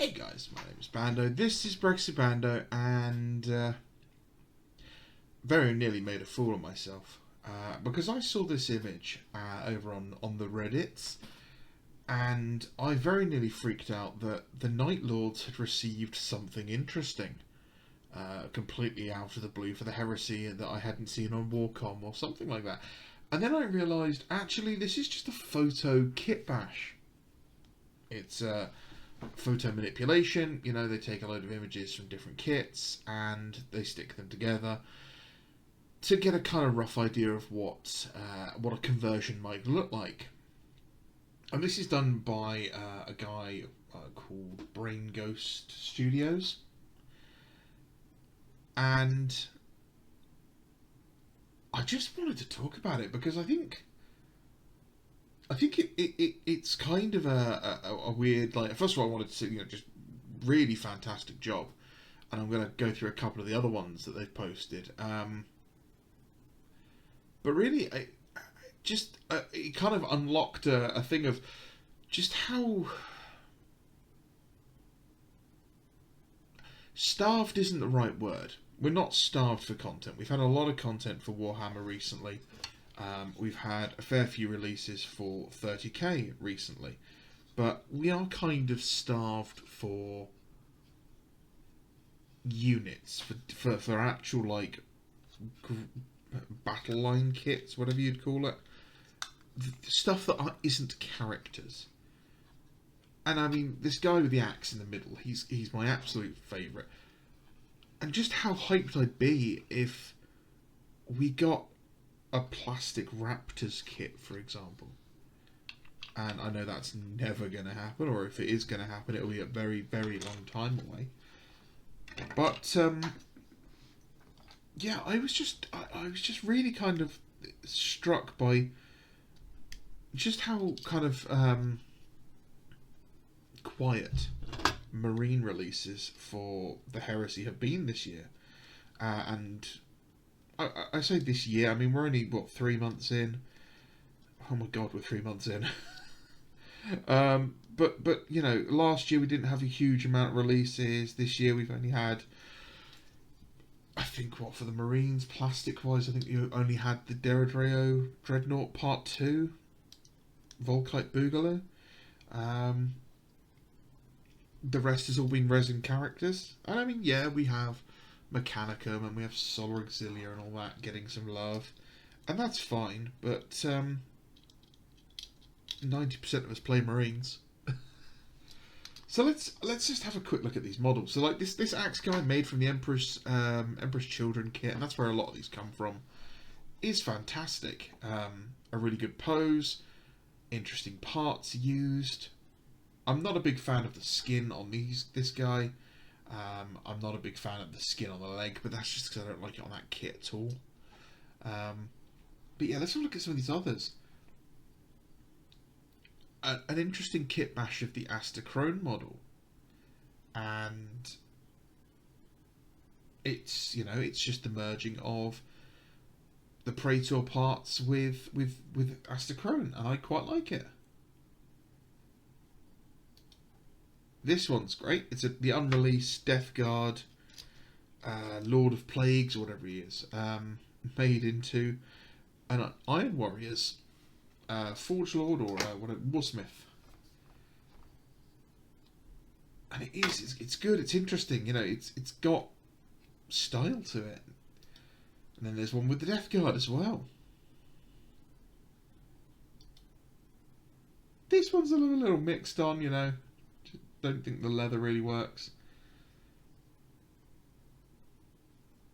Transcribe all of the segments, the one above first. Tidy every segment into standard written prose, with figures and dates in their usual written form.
Hey guys, my name is Bando, this is Brexit Bando, and very nearly made a fool of myself because I saw this image over on the Reddits, and I very nearly freaked out that the Night Lords had received something interesting completely out of the blue for the heresy that I hadn't seen on Warcom or something like that. And then I realised, actually, this is just a photo kit bash. It's photo manipulation. You know, they take a load of images from different kits and they stick them together to get a kind of rough idea of what a conversion might look like. And this is done by a guy called Brain Ghost Studios. And I just wanted to talk about it because I think it's kind of a weird, like, first of all, I wanted to say, just really fantastic job, and I'm going to go through a couple of the other ones that they've posted. But really, it kind of unlocked a thing of just how starved isn't the right word. We're not starved for content. We've had a lot of content for Warhammer recently. We've had a fair few releases for 30k recently, but we are kind of starved for units, for actual, like, battle line kits, whatever you'd call it. Stuff that isn't characters. And I mean, this guy with the axe in the middle, he's my absolute favourite. And just how hyped I'd be if we got a plastic Raptors kit, for example. And I know that's never going to happen, or if it is going to happen, it'll be a very, very long time away. But yeah, I was just really kind of struck by just how kind of quiet Marine releases for the Heresy have been this year, and I say this year, I mean, we're only, 3 months in? Oh my god, we're 3 months in. But you know, last year we didn't have a huge amount of releases. This year we've only had, I think, for the Marines, plastic-wise, I think you only had the Deredreo Dreadnought Part 2, Volkite Boogaloo. The rest has all been resin characters. And I mean, yeah, we have Mechanicum and we have Solar Auxilia and all that getting some love. And that's fine, but 90% of us play Marines. So let's just have a quick look at these models. So, like, this axe guy made from the Emperor's Children kit, and that's where a lot of these come from, is fantastic. A really good pose, interesting parts used. I'm not a big fan of the skin on this guy. I'm not a big fan of the skin on the leg, but that's just because I don't like it on that kit at all. But yeah, let's have a look at some of these others. An interesting kit bash of the Astacrone model, and it's just the merging of the Praetor parts with Astacrone, and I quite like it. This one's great. It's the unreleased Death Guard Lord of Plagues, or whatever he is, made into an Iron Warriors Forge Lord, or Warsmith. And it's good, it's interesting, it's got style to it. And then there's one with the Death Guard as well. This one's a little mixed on, don't think the leather really works.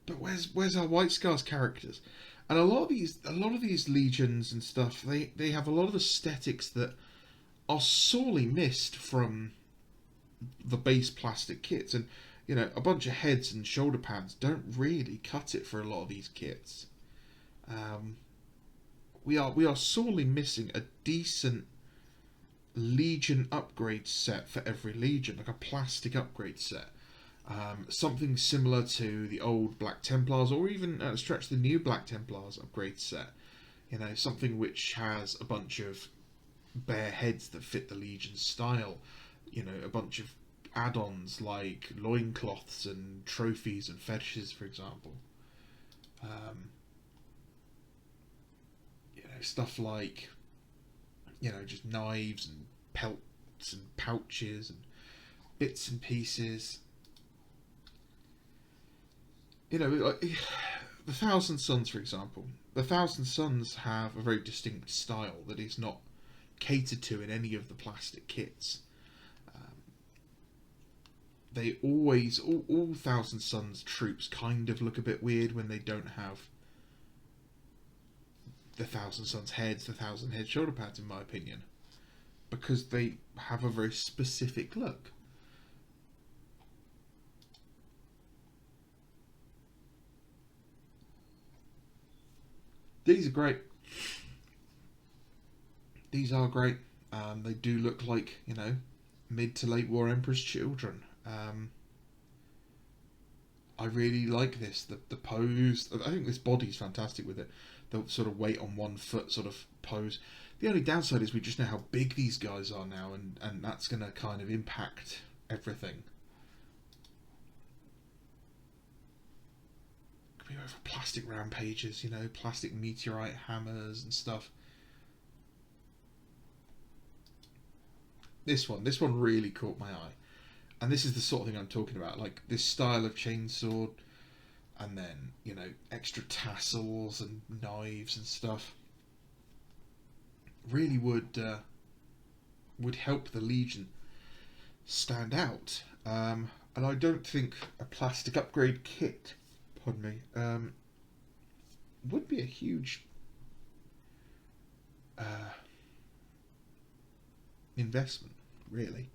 But where's our White Scars characters? And a lot of these legions and stuff, they have a lot of aesthetics that are sorely missed from the base plastic kits. And a bunch of heads and shoulder pads don't really cut it for a lot of these kits. We are sorely missing a decent Legion upgrade set for every Legion, like a plastic upgrade set. Something similar to the old Black Templars, or even stretch the new Black Templars upgrade set. Something which has a bunch of bare heads that fit the Legion style. A bunch of add-ons like loincloths and trophies and fetishes, for example. Stuff like, just knives and pelts and pouches and bits and pieces. Like the Thousand Sons, for example. The Thousand Sons have a very distinct style that is not catered to in any of the plastic kits. They always, all Thousand Sons troops kind of look a bit weird when they don't have the Thousand Sons heads, the Thousand Head shoulder pads, in my opinion, because they have a very specific look. These are great. These are great. They do look like, mid to late war Emperor's children. I really like this. The pose. I think this body's fantastic with it. The sort of weight on one foot sort of pose. The only downside is we just know how big these guys are now, and that's going to kind of impact everything. Could be over plastic rampages, plastic meteorite hammers and stuff. This one really caught my eye. And this is the sort of thing I'm talking about, like this style of chainsword, and then, extra tassels and knives and stuff. Really would help the Legion stand out. And I don't think a plastic upgrade kit, pardon me, would be a huge investment, really.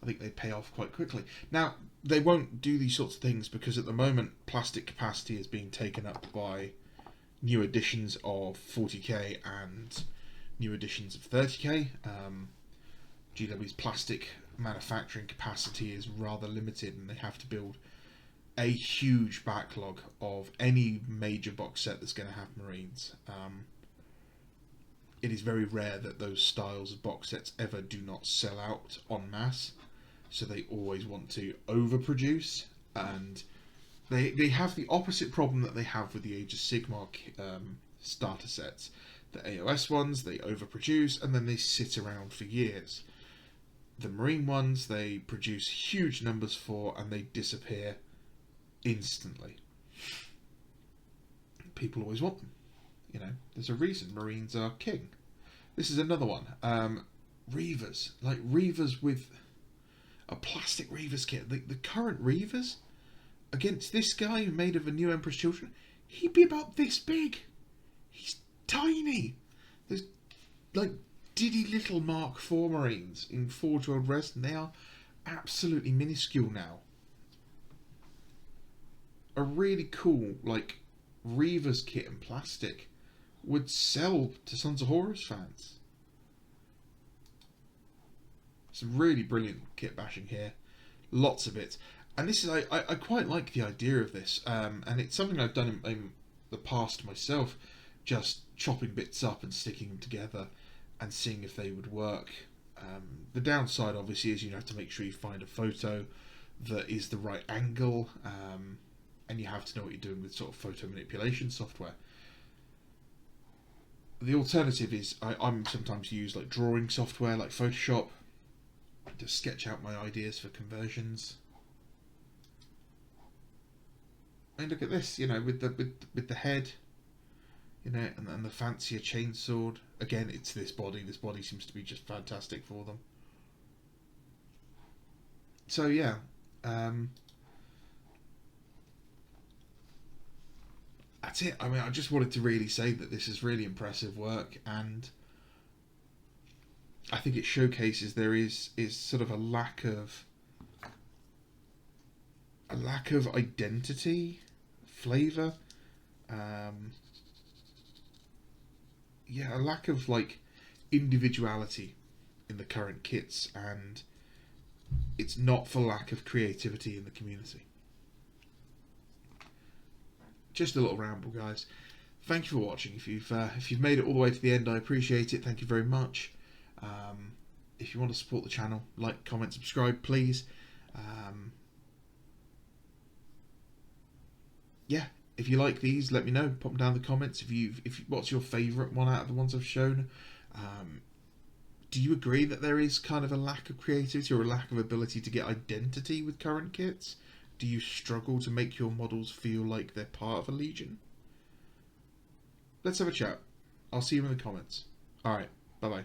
I think they pay off quite quickly. Now, they won't do these sorts of things because at the moment plastic capacity is being taken up by new editions of 40k and new editions of 30k. GW's plastic manufacturing capacity is rather limited, and they have to build a huge backlog of any major box set that's going to have Marines. It is very rare that those styles of box sets ever do not sell out en masse. So they always want to overproduce, and they have the opposite problem that they have with the Age of Sigmar starter sets. The AOS ones, they overproduce and then they sit around for years. The Marine ones, they produce huge numbers for and they disappear instantly. People always want them. There's a reason Marines are king. This is another one. Reavers. Like Reavers with a plastic Reavers kit. The current Reavers against this guy who made of a new Emperor's Children, he'd be about this big. He's tiny. There's like diddy little Mark IV Marines in Forge World Res, and they are absolutely minuscule now. A really cool like Reavers kit in plastic would sell to Sons of Horus fans. Some really brilliant kit bashing here, lots of it, and this is I quite like the idea of this, and it's something I've done in the past myself, just chopping bits up and sticking them together and seeing if they would work. The downside obviously is you have to make sure you find a photo that is the right angle, and you have to know what you're doing with sort of photo manipulation software. The alternative is I'm sometimes use like drawing software like Photoshop to sketch out my ideas for conversions. And look at this, with the head, and the fancier chainsword. Again, it's this body. This body seems to be just fantastic for them. So yeah, that's it. I mean, I just wanted to really say that this is really impressive work, and I think it showcases there is sort of a lack of identity, flavour, a lack of like individuality in the current kits, and it's not for lack of creativity in the community. Just a little ramble, guys. Thank you for watching. If you've made it all the way to the end, I appreciate it. Thank you very much. If you want to support the channel, like, comment, subscribe, please. Yeah, if you like these, let me know. Pop them down in the comments. If what's your favourite one out of the ones I've shown? Do you agree that there is kind of a lack of creativity or a lack of ability to get identity with current kits? Do you struggle to make your models feel like they're part of a legion? Let's have a chat. I'll see you in the comments. Alright, bye bye.